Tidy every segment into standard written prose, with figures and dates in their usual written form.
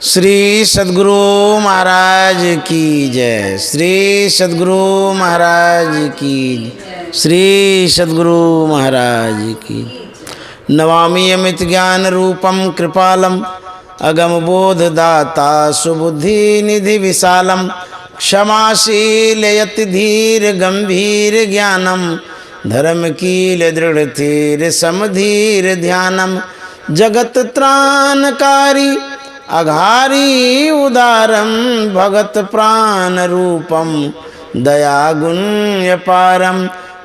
श्री सद्गुरु महाराज की जय। श्री सद्गुरु महाराज की जय। श्री सद्गुरु महाराज की। नमामि अमित ज्ञान रूपम कृपालम अगम बोध दाता सुबुद्धि निधि विशालम क्षमाशील यति धीर गंभीर ज्ञानम धर्म कील दृढ़ थीर समधीर ध्यानम जगत त्राणकारी अघारी उदारम भगत प्राण रूपम दया गुण्य पारम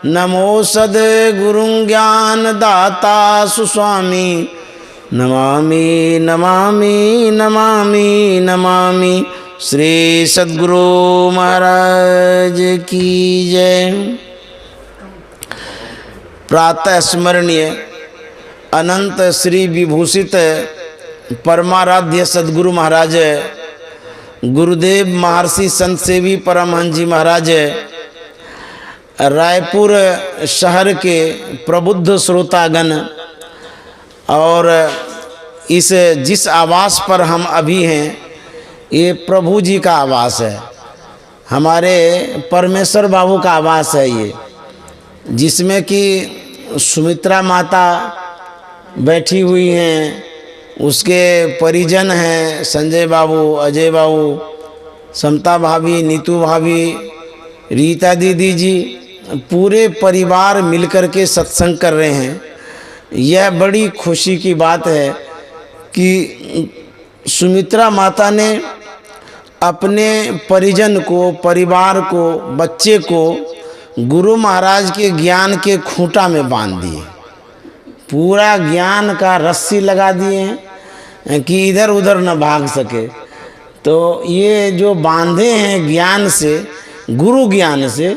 नमो सद गुरु ज्ञान दाता सुस्वामी नमामि नमामि नमामि नमामि श्री सद्गुरु महाराज की जय। प्रातः स्मरणीय अनंत श्री विभूषित परमाराध्य सद्गुरु महाराज गुरुदेव महर्षि संत सेवी परमहंस जी महाराज रायपुर शहर के प्रबुद्ध श्रोतागण और जिस आवास पर हम अभी हैं ये प्रभु जी का आवास है, हमारे परमेश्वर बाबू का आवास है ये, जिसमें कि सुमित्रा माता बैठी हुई हैं, उसके परिजन हैं संजय बाबू, अजय बाबू, समता भाभी, नीतू भाभी, रीता दीदी जी, पूरे परिवार मिलकर के सत्संग कर रहे हैं। यह बड़ी खुशी की बात है कि सुमित्रा माता ने अपने परिजन को, परिवार को, बच्चे को गुरु महाराज के ज्ञान के खूंटा में बांध दिए, पूरा ज्ञान का रस्सी लगा दिए हैं कि इधर उधर न भाग सके। तो ये जो बांधे हैं ज्ञान से, गुरु ज्ञान से,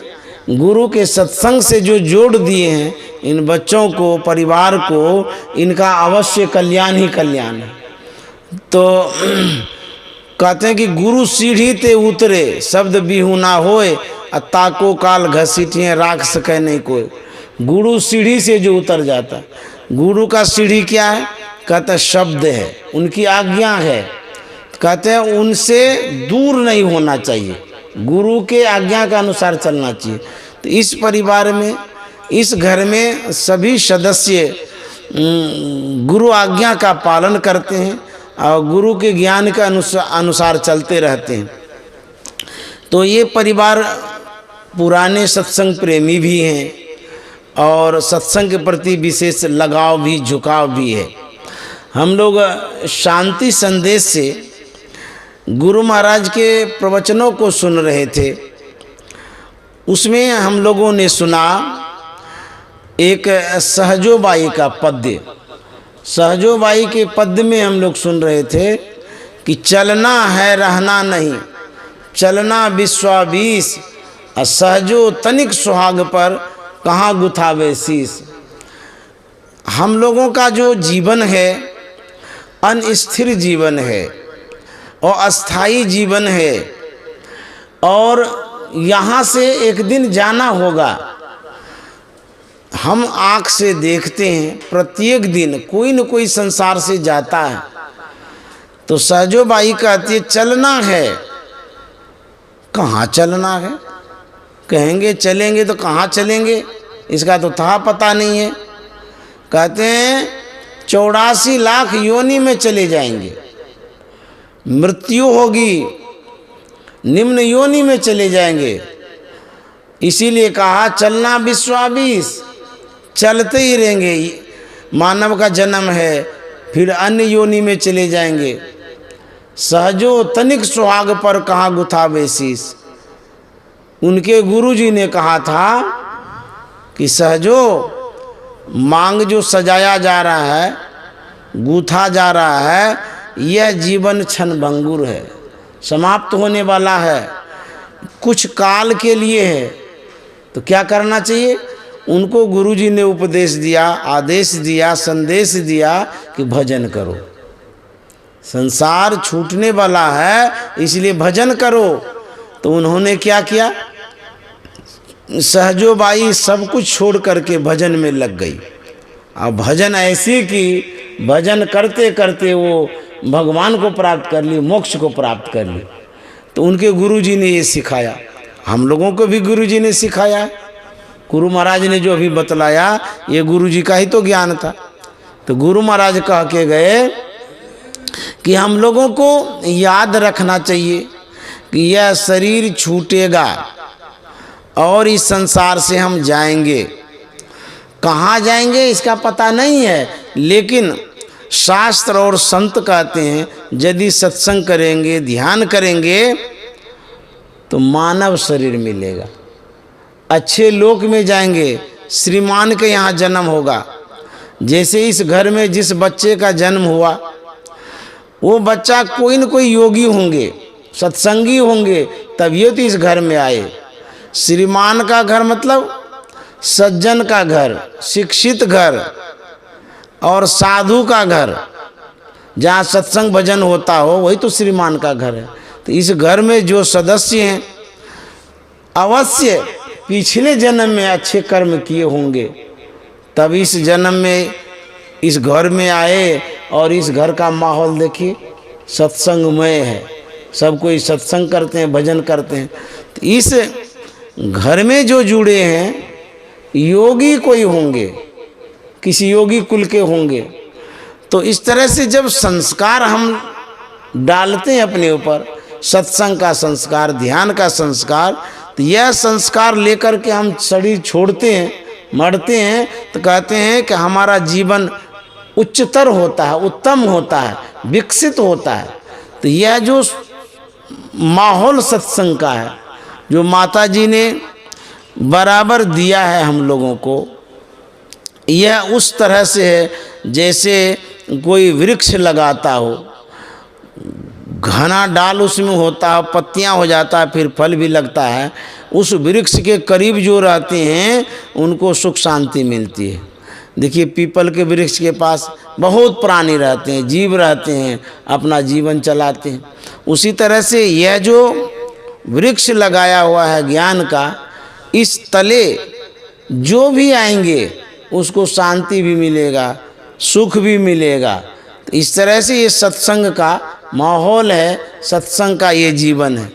गुरु के सत्संग से जो जोड़ दिए हैं इन बच्चों को, परिवार को, इनका अवश्य कल्याण ही कल्याण है। तो कहते हैं कि गुरु सीढ़ी ते उतरे शब्द बिहू ना होए ताको काल घसीटिए राख सके नहीं कोई। गुरु सीढ़ी से जो उतर जाता, गुरु का सीढ़ी क्या है? कहते हैं शब्द है, उनकी आज्ञा है, कहते हैं उनसे दूर नहीं होना चाहिए, गुरु के आज्ञा के अनुसार चलना चाहिए। तो इस परिवार में, इस घर में सभी सदस्य गुरु आज्ञा का पालन करते हैं और गुरु के ज्ञान के अनुसार चलते रहते हैं। तो ये परिवार पुराने सत्संग प्रेमी भी हैं और सत्संग के प्रति विशेष लगाव भी, झुकाव भी है। हम लोग शांति संदेश से गुरु महाराज के प्रवचनों को सुन रहे थे, उसमें हम लोगों ने सुना एक सहजोबाई का पद्य। सहजोबाई के पद्य में हम लोग सुन रहे थे कि चलना है रहना नहीं, चलना विश्वाबीस, सहजो तनिक सुहाग पर कहाँ गुथावे शीस। हम लोगों का जो जीवन है अनस्थिर जीवन है और अस्थाई जीवन है और यहाँ से एक दिन जाना होगा। हम आँख से देखते हैं प्रत्येक दिन कोई न कोई संसार से जाता है। तो सहजोबाई कहती है चलना है, कहाँ चलना है? कहेंगे चलेंगे तो कहाँ चलेंगे, इसका तो था पता नहीं है। कहते हैं 84 लाख योनि में चले जाएंगे, मृत्यु होगी, निम्न योनि में चले जाएंगे। इसीलिए कहा चलना विश्वाबीस, चलते ही रहेंगे। मानव का जन्म है, फिर अन्य योनि में चले जाएंगे। सहजो तनिक सुहाग पर कहाँ गुथावे शीस। उनके गुरुजी ने कहा था कि सहजो मांग जो सजाया जा रहा है, गूथा जा रहा है, यह जीवन क्षणभंगुर है, समाप्त होने वाला है, कुछ काल के लिए है। तो क्या करना चाहिए? उनको गुरुजी ने उपदेश दिया, आदेश दिया, संदेश दिया कि भजन करो, संसार छूटने वाला है इसलिए भजन करो। तो उन्होंने क्या किया? सहजोबाई सब कुछ छोड़ करके भजन में लग गई। अब भजन ऐसी कि भजन करते करते वो भगवान को प्राप्त कर ली, मोक्ष को प्राप्त कर ली। तो उनके गुरुजी ने ये सिखाया, हम लोगों को भी गुरुजी ने सिखाया। गुरु महाराज ने जो अभी बतलाया ये गुरुजी का ही तो ज्ञान था। तो गुरु महाराज कह के गए कि हम लोगों को याद रखना चाहिए कि यह शरीर छूटेगा और इस संसार से हम जाएंगे। कहाँ जाएंगे इसका पता नहीं है, लेकिन शास्त्र और संत कहते हैं यदि सत्संग करेंगे, ध्यान करेंगे तो मानव शरीर मिलेगा, अच्छे लोक में जाएंगे, श्रीमान के यहाँ जन्म होगा। जैसे इस घर में जिस बच्चे का जन्म हुआ वो बच्चा कोई न कोई योगी होंगे, सत्संगी होंगे, तभी तो इस घर में आए। श्रीमान का घर मतलब सज्जन का घर, शिक्षित घर और साधु का घर, जहाँ सत्संग भजन होता हो वही तो श्रीमान का घर है। तो इस घर में जो सदस्य हैं अवश्य पिछले जन्म में अच्छे कर्म किए होंगे, तब इस जन्म में इस घर में आए। और इस घर का माहौल देखिए सत्संगमय है, सब कोई सत्संग करते हैं, भजन करते हैं। तो इस घर में जो जुड़े हैं योगी कोई होंगे, किसी योगी कुल के होंगे। तो इस तरह से जब संस्कार हम डालते हैं अपने ऊपर, सत्संग का संस्कार, ध्यान का संस्कार, तो यह संस्कार लेकर के हम शरीर छोड़ते हैं, मरते हैं, तो कहते हैं कि हमारा जीवन उच्चतर होता है, उत्तम होता है, विकसित होता है। तो यह जो माहौल सत्संग का है, जो माता जी ने बराबर दिया है हम लोगों को, यह उस तरह से है जैसे कोई वृक्ष लगाता हो, घना डाल उसमें होता है, पत्तियां हो जाता है, फिर फल भी लगता है। उस वृक्ष के करीब जो रहते हैं उनको सुख शांति मिलती है। देखिए पीपल के वृक्ष के पास बहुत प्राणी रहते हैं, जीव रहते हैं, अपना जीवन चलाते हैं। उसी तरह से यह जो वृक्ष लगाया हुआ है ज्ञान का, इस तले जो भी आएंगे उसको शांति भी मिलेगा, सुख भी मिलेगा। तो इस तरह से ये सत्संग का माहौल है, सत्संग का ये जीवन है।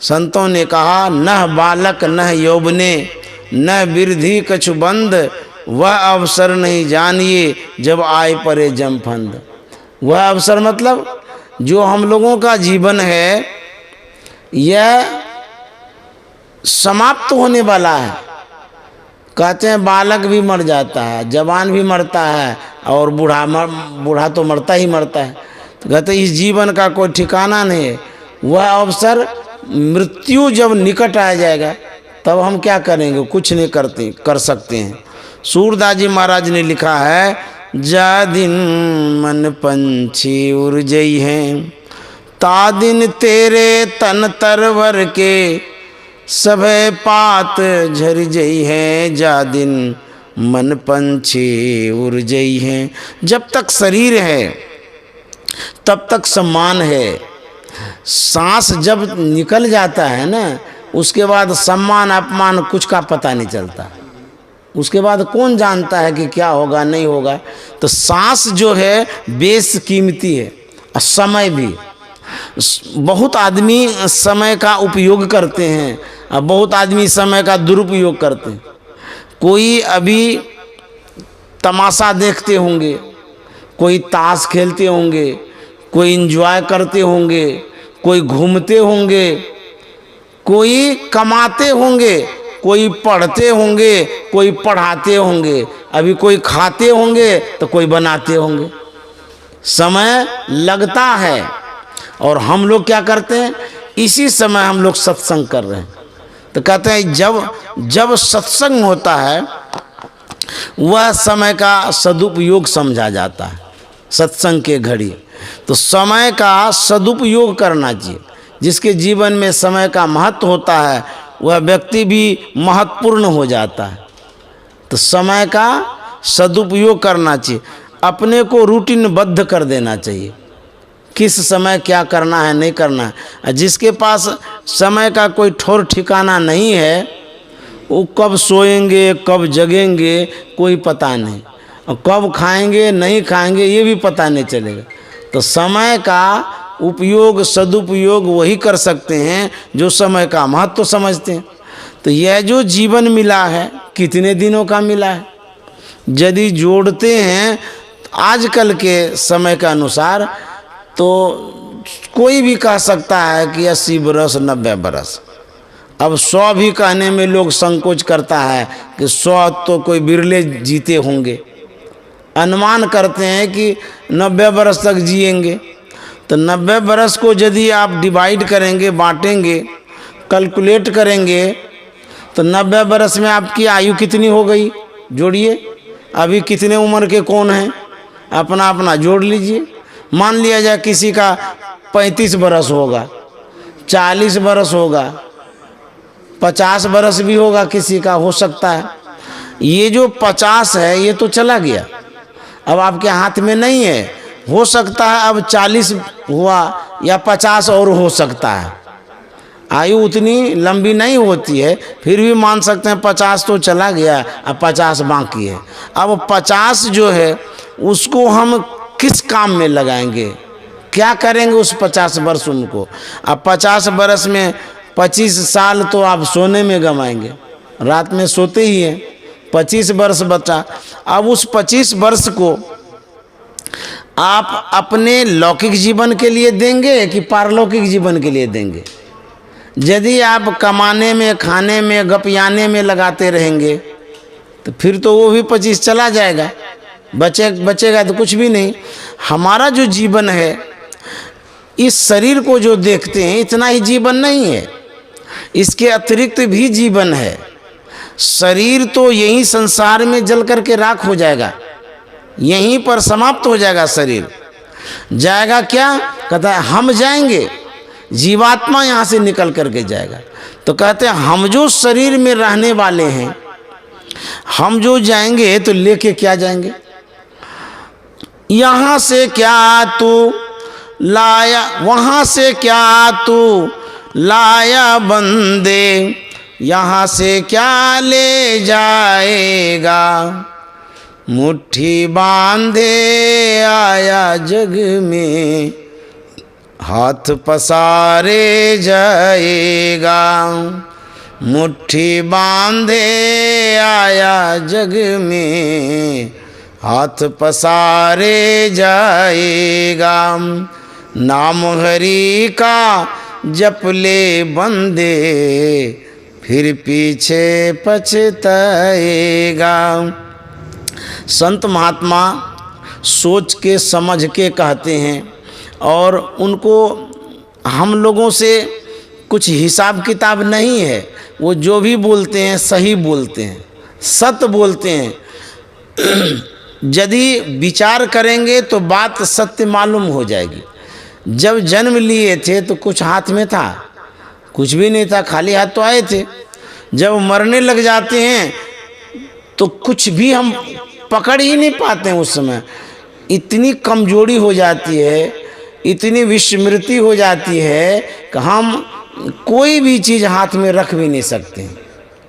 संतों ने कहा न बालक न यौवने न वृद्धि कछु बंद, वह अवसर नहीं जानिए जब आए परे जमफंद। वह अवसर मतलब जो हम लोगों का जीवन है यह समाप्त होने वाला है। कहते हैं बालक भी मर जाता है, जवान भी मरता है और बूढ़ा तो मरता ही मरता है। तो कहते हैं इस जीवन का कोई ठिकाना नहीं है। वह अवसर मृत्यु जब निकट आ जाएगा तब हम क्या करेंगे, कुछ नहीं कर सकते हैं। सूरदास जी महाराज ने लिखा है जा दिन मन पंछी उड़ जई हैं, ता दिन तेरे तन तरवर के सभे पात झर जई हैं। जा दिन मन पंछी उड़ जई हैं। जब तक शरीर है तब तक सम्मान है। सांस जब निकल जाता है ना, उसके बाद सम्मान अपमान कुछ का पता नहीं चलता। उसके बाद कौन जानता है कि क्या होगा नहीं होगा। तो सांस जो है बेशकीमती है। और समय भी, बहुत आदमी समय का उपयोग करते हैं और बहुत आदमी समय का दुरुपयोग करते हैं। कोई अभी तमाशा देखते होंगे, कोई ताश खेलते होंगे, कोई एंजॉय करते होंगे, कोई घूमते होंगे, कोई कमाते होंगे, कोई पढ़ते होंगे, कोई पढ़ाते होंगे, अभी कोई खाते होंगे तो कोई बनाते होंगे। समय लगता है और हम लोग क्या करते हैं, इसी समय हम लोग सत्संग कर रहे हैं। तो कहते हैं जब सत्संग होता है वह समय का सदुपयोग समझा जाता है। सत्संग के घड़ी तो समय का सदुपयोग करना चाहिए। जिसके जीवन में समय का महत्व होता है वह व्यक्ति भी महत्वपूर्ण हो जाता है। तो समय का सदुपयोग करना चाहिए, अपने को रूटीनबद्ध कर देना चाहिए, किस समय क्या करना है नहीं करना है। जिसके पास समय का कोई ठौर ठिकाना नहीं है, वो कब सोएंगे कब जगेंगे कोई पता नहीं, और कब खाएंगे नहीं खाएंगे ये भी पता नहीं चलेगा। तो समय का उपयोग सदुपयोग वही कर सकते हैं जो समय का महत्व समझते हैं। तो यह जो जीवन मिला है कितने दिनों का मिला है, यदि जोड़ते हैं आजकल के समय के अनुसार तो कोई भी कह सकता है कि 80 बरस 90 बरस। अब 100 भी कहने में लोग संकोच करता है कि 100 तो कोई बिरले जीते होंगे, अनुमान करते हैं कि 90 बरस तक जिएंगे। तो 90 बरस को यदि आप डिवाइड करेंगे, बांटेंगे, कैलकुलेट करेंगे तो 90 बरस में आपकी आयु कितनी हो गई, जोड़िए। अभी कितने उम्र के कौन हैं, अपना अपना जोड़ लीजिए। मान लिया जाए किसी का 35 बरस होगा, 40 बरस होगा, 50 बरस भी होगा, किसी का हो सकता है। ये जो 50 है ये तो चला गया, अब आपके हाथ में नहीं है। हो सकता है अब 40 हुआ या 50 और हो सकता है। आयु उतनी लंबी नहीं होती है, फिर भी मान सकते हैं 50 तो चला गया, अब 50 बाकी है। अब 50 जो है उसको हम किस काम में लगाएंगे, क्या करेंगे उस 50 वर्ष उनको। अब 50 बरस में 25 साल तो आप सोने में गंवाएंगे, रात में सोते ही हैं। 25 वर्ष बचा। अब उस 25 वर्ष को आप अपने लौकिक जीवन के लिए देंगे कि पारलौकिक जीवन के लिए देंगे। यदि आप कमाने में, खाने में, गपियाने में लगाते रहेंगे तो फिर तो वो भी 25 चला जाएगा, बचेगा तो कुछ भी नहीं। हमारा जो जीवन है, इस शरीर को जो देखते हैं इतना ही जीवन नहीं है, इसके अतिरिक्त भी जीवन है। शरीर तो यही संसार में जल करके राख हो जाएगा, यहीं पर समाप्त हो जाएगा। शरीर जाएगा क्या, कहता है हम जाएंगे, जीवात्मा यहाँ से निकल करके जाएगा। तो कहते हैं हम जो शरीर में रहने वाले हैं, हम जो जाएंगे तो लेके क्या जाएंगे, यहाँ से क्या तू लाया, वहाँ से क्या तू लाया बंदे, यहाँ से क्या ले जाएगा, मुट्ठी बांधे आया जग में, हाथ पसारे जाएगा, मुट्ठी बांधे आया जग में, हाथ पसारे जाएगा। नाम हरि का जप ले बंदे, फिर पीछे पछताएगा। संत महात्मा सोच के समझ के कहते हैं और उनको हम लोगों से कुछ हिसाब किताब नहीं है। वो जो भी बोलते हैं सही बोलते हैं, सत्य बोलते हैं। यदि विचार करेंगे तो बात सत्य मालूम हो जाएगी। जब जन्म लिए थे तो कुछ हाथ में था, कुछ भी नहीं था, खाली हाथ तो आए थे। जब मरने लग जाते हैं तो कुछ भी हम पकड़ ही नहीं पाते हैं। उस समय इतनी कमजोरी हो जाती है, इतनी विस्मृति हो जाती है कि हम कोई भी चीज़ हाथ में रख भी नहीं सकते हैं,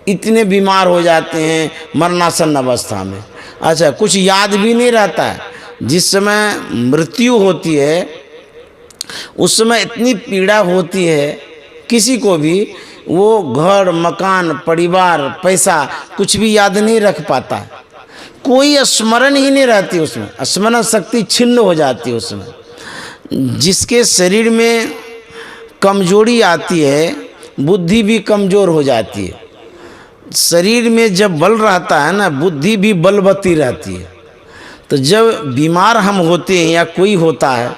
इतने बीमार हो जाते हैं मरणासन अवस्था में। अच्छा, कुछ याद भी नहीं रहता है। जिस समय मृत्यु होती है उस समय इतनी पीड़ा होती है, किसी को भी वो घर, मकान, परिवार, पैसा कुछ भी याद नहीं रख पाता, कोई स्मरण ही नहीं रहती उसमें, स्मरण शक्ति छिन्न हो जाती है उसमें। जिसके शरीर में कमजोरी आती है, बुद्धि भी कमज़ोर हो जाती है। शरीर में जब बल रहता है ना, बुद्धि भी बलवती रहती है। तो जब बीमार हम होते हैं या कोई होता है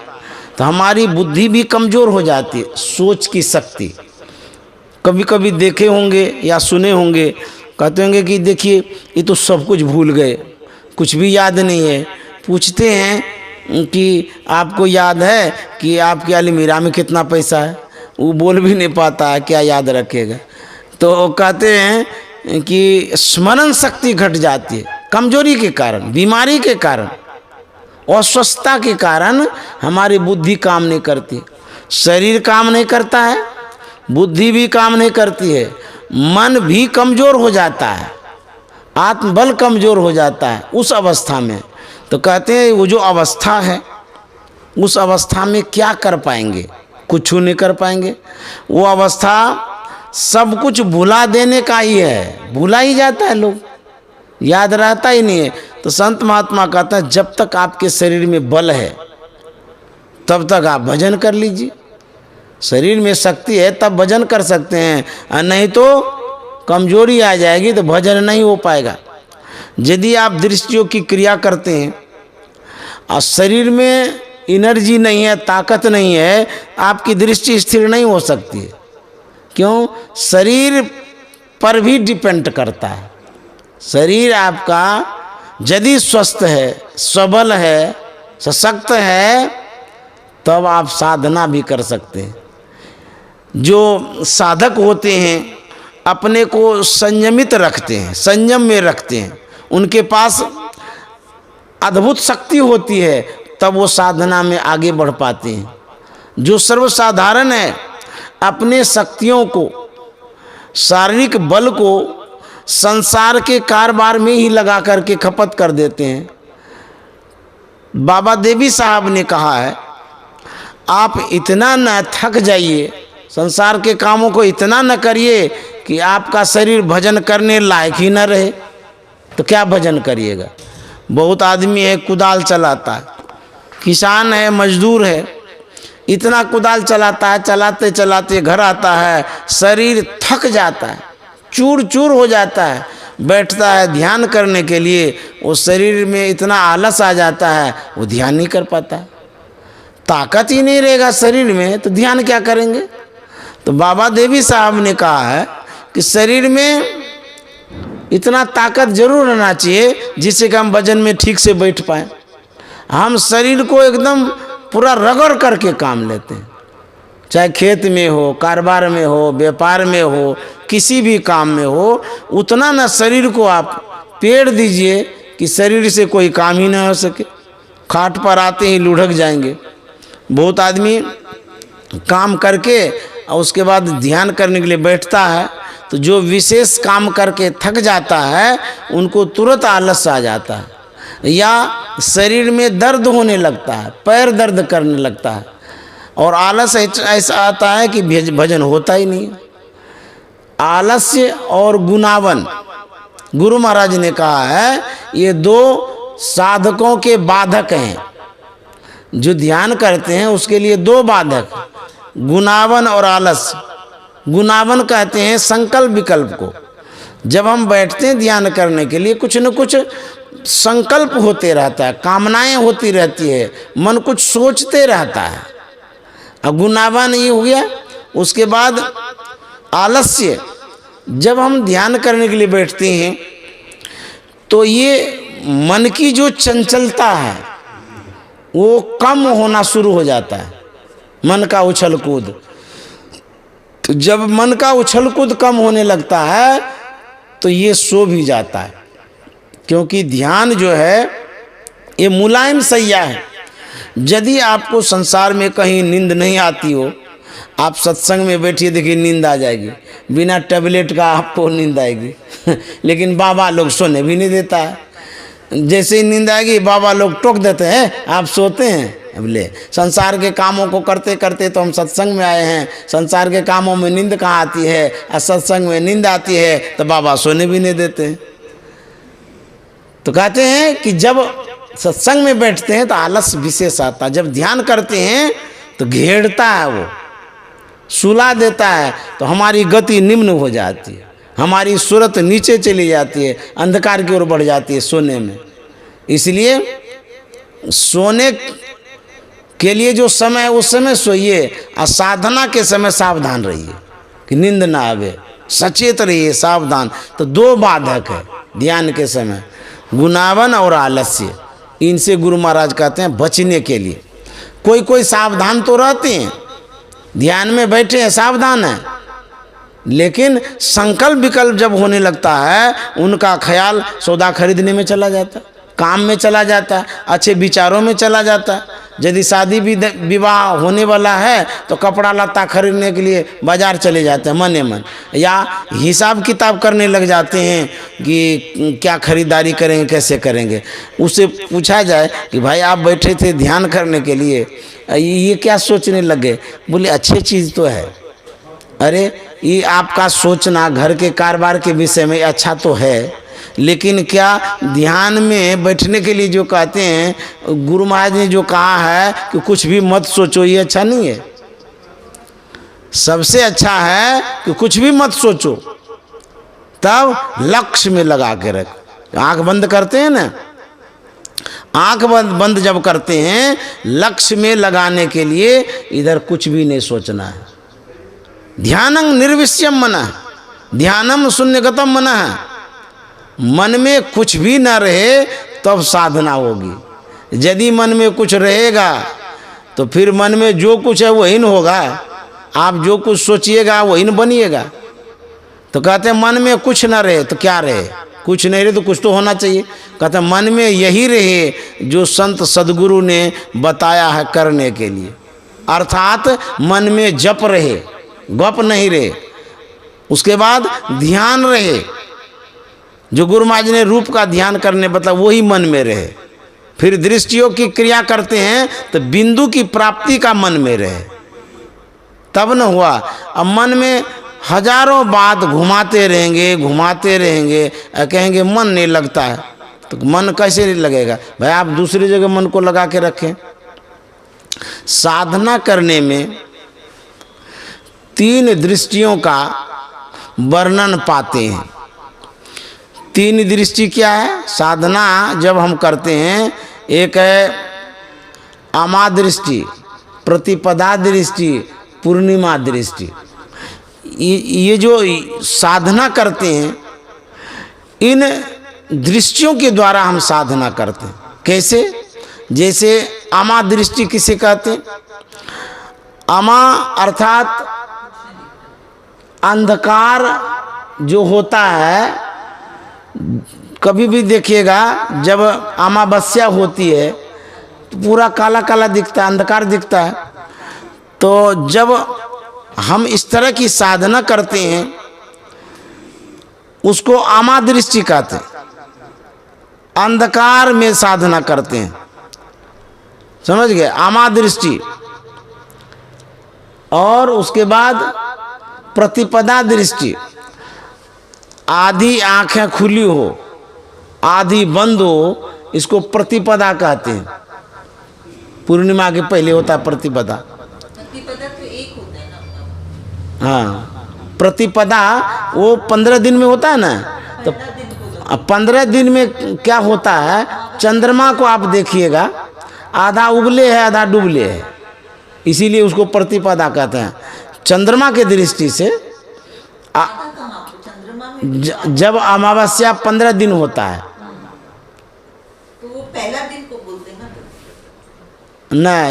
तो हमारी बुद्धि भी कमज़ोर हो जाती है, सोच की शक्ति। कभी कभी देखे होंगे या सुने होंगे, कहते होंगे कि देखिए ये तो सब कुछ भूल गए, कुछ भी याद नहीं है। पूछते हैं कि आपको याद है कि आपके अलमीरा में कितना पैसा है, वो बोल भी नहीं पाता है, क्या याद रखेगा। तो कहते हैं कि स्मरण शक्ति घट जाती है, कमजोरी के कारण, बीमारी के कारण, अस्वस्थता के कारण हमारी बुद्धि काम नहीं करती। शरीर काम नहीं करता है, बुद्धि भी काम नहीं करती है, मन भी कमज़ोर हो जाता है, आत्मबल कमज़ोर हो जाता है उस अवस्था में। तो कहते हैं वो जो अवस्था है उस अवस्था में क्या कर पाएंगे? कुछ नहीं कर पाएंगे। वो अवस्था सब कुछ भुला देने का ही है, भुला ही जाता है, लोग याद रहता ही नहीं है। तो संत महात्मा कहते हैं जब तक आपके शरीर में बल है तब तक आप भजन कर लीजिए। शरीर में शक्ति है तब भजन कर सकते हैं, और नहीं तो कमजोरी आ जाएगी तो भजन नहीं हो पाएगा। यदि आप दृष्टियों की क्रिया करते हैं और शरीर में एनर्जी नहीं है, ताकत नहीं है, आपकी दृष्टि स्थिर नहीं हो सकती है। क्यों? शरीर पर भी डिपेंड करता है। शरीर आपका यदि स्वस्थ है, सबल है, सशक्त है, तब आप साधना भी कर सकते हैं। जो साधक होते हैं अपने को संयमित रखते हैं, संयम में रखते हैं, उनके पास अद्भुत शक्ति होती है, तब वो साधना में आगे बढ़ पाते हैं। जो सर्वसाधारण है अपने शक्तियों को, शारीरिक बल को संसार के कारोबार में ही लगा करके खपत कर देते हैं। बाबा देवी साहब ने कहा है आप इतना न थक जाइए, संसार के कामों को इतना न करिए कि आपका शरीर भजन करने लायक ही न रहे, तो क्या भजन करिएगा? बहुत आदमी है कुदाल चलाता है, किसान है, मजदूर है, इतना कुदाल चलाता है, चलाते चलाते घर आता है, शरीर थक जाता है, चूर चूर हो जाता है, बैठता है ध्यान करने के लिए, वो शरीर में इतना आलस आ जाता है, वो ध्यान नहीं कर पाता। ताकत ही नहीं रहेगा शरीर में तो ध्यान क्या करेंगे? तो बाबा देवी साहब ने कहा है कि शरीर में इतना ताकत जरूर रहना चाहिए जिससे कि हम भजन में ठीक से बैठ पाएँ। हम शरीर को एकदम पूरा रगड़ करके काम लेते हैं, चाहे खेत में हो, कारोबार में हो, व्यापार में हो, किसी भी काम में हो, उतना ना शरीर को आप पेड़ दीजिए कि शरीर से कोई काम ही ना हो सके, खाट पर आते ही लुढ़क जाएंगे। बहुत आदमी काम करके और उसके बाद ध्यान करने के लिए बैठता है तो जो विशेष काम करके थक जाता है उनको तुरंत आलस आ जाता है, या शरीर में दर्द होने लगता है, पैर दर्द करने लगता है, और आलस ऐसा आता है कि भजन होता ही नहीं। आलस्य और गुनावन, गुरु महाराज ने कहा है ये दो साधकों के बाधक हैं। जो ध्यान करते हैं उसके लिए दो बाधक, गुनावन और आलस्य। गुनावन कहते हैं संकल्प विकल्प को। जब हम बैठते हैं ध्यान करने के लिए कुछ न कुछ संकल्प होते रहता है, कामनाएं होती रहती है, मन कुछ सोचते रहता है। अब गुनावन ये हो गया। उसके बाद आलस्य, जब हम ध्यान करने के लिए बैठते हैं तो ये मन की जो चंचलता है वो कम होना शुरू हो जाता है, मन का उछल कूद। तो जब मन का उछल कूद कम होने लगता है तो ये सो भी जाता है, क्योंकि ध्यान जो है ये मुलायम सैया है। यदि आपको संसार में कहीं नींद नहीं आती हो, आप सत्संग में बैठिए, देखिए नींद आ जाएगी, बिना टैबलेट का आपको नींद आएगी। लेकिन बाबा लोग सोने भी नहीं देता है। जैसे ही नींद आएगी बाबा लोग टोक देते हैं, आप सोते हैं। अब ले, संसार के कामों को करते करते तो हम सत्संग में आए हैं, संसार के कामों में नींद कहाँ आती है, और सत्संग में नींद आती है तो बाबा सोने भी नहीं देते हैं। तो कहते हैं कि जब सत्संग में बैठते हैं तो आलस विशेष आता है, जब ध्यान करते हैं तो घेरता है, वो सुला देता है, तो हमारी गति निम्न हो जाती है, हमारी सूरत नीचे चली जाती है, अंधकार की ओर बढ़ जाती है सोने में। इसलिए सोने के लिए जो समय है उस समय सोइए, और साधना के समय सावधान रहिए कि नींद ना आवे, सचेत रहिए, सावधान। तो दो बाधक है ध्यान के समय, गुनावन और आलस्य। इनसे गुरु महाराज कहते हैं बचने के लिए। कोई कोई सावधान तो रहते हैं, ध्यान में बैठे हैं, सावधान है, लेकिन संकल्प विकल्प जब होने लगता है उनका ख्याल सौदा खरीदने में चला जाता है, काम में चला जाता है, अच्छे विचारों में चला जाता है, यदि शादी विवाह होने वाला है तो कपड़ा लत्ता खरीदने के लिए बाजार चले जाते हैं मने मन, या हिसाब किताब करने लग जाते हैं कि क्या खरीदारी करेंगे कैसे करेंगे। उससे पूछा जाए कि भाई आप बैठे थे ध्यान करने के लिए, ये क्या सोचने लगे? बोले अच्छी चीज़ तो है। अरे ये आपका सोचना घर के कारोबार के विषय में अच्छा तो है, लेकिन क्या ध्यान में बैठने के लिए जो कहते हैं गुरु महाराज ने जो कहा है कि कुछ भी मत सोचो, ये अच्छा नहीं है। सबसे अच्छा है कि कुछ भी मत सोचो, तब लक्ष्य में लगा के रख। आंख बंद करते हैं ना, आंख बंद जब करते हैं लक्ष्य में लगाने के लिए, इधर कुछ भी नहीं सोचना है। ध्यानं निर्विषयम मनः, ध्यानम शून्यगतम मनः। मन में कुछ भी ना रहे तब साधना होगी। यदि मन में कुछ रहेगा तो फिर मन में जो कुछ है वही न होगा। आप जो कुछ सोचिएगा वही न बनिएगा। तो कहते हैं मन में कुछ ना रहे तो क्या रहे? कुछ नहीं रहे तो कुछ तो होना चाहिए। कहते हैं मन में यही रहे जो संत सदगुरु ने बताया है करने के लिए, अर्थात मन में जप रहे, गप नहीं रहे। उसके बाद ध्यान रहे, जो गुरु महाराज ने रूप का ध्यान करने बता वही मन में रहे। फिर दृष्टियों की क्रिया करते हैं तो बिंदु की प्राप्ति का मन में रहे, तब न हुआ। अब मन में हजारों बात घुमाते रहेंगे, कहेंगे मन नहीं लगता है, तो मन कैसे नहीं लगेगा? भाई आप दूसरी जगह मन को लगा के रखें। साधना करने में 3 दृष्टियों का वर्णन पाते हैं। 3 दृष्टि क्या है? साधना जब हम करते हैं, एक है आमा दृष्टि, प्रतिपदा दृष्टि, पूर्णिमा दृष्टि। ये जो साधना करते हैं, इन दृष्टियों के द्वारा हम साधना करते हैं। कैसे? जैसे आमा दृष्टि किसे कहते हैं? आमा अर्थात अंधकार जो होता है, कभी भी देखिएगा जब अमावस्या होती है तो पूरा काला काला दिखता है, अंधकार दिखता है। तो जब हम इस तरह की साधना करते हैं उसको आमा दृष्टि कहते हैं। अंधकार में साधना करते हैं, समझ गए? आमा दृष्टि। और उसके बाद प्रतिपदा दृष्टि, आधी आंखें खुली हो आधी बंद हो, इसको प्रतिपदा कहते हैं। पूर्णिमा के पहले होता है प्रतिपदा। प्रतिपदा तो एक होता है ना। हाँ, प्रतिपदा वो 15 दिन में होता है ना। तो 15 दिन में क्या होता है? चंद्रमा को आप देखिएगा, आधा उगले है आधा डूबले है, इसीलिए उसको प्रतिपदा कहते हैं। चंद्रमा के दृष्टि से जब अमावस्या 15 दिन होता है तो वो पहला दिन को बोलते हैं ना।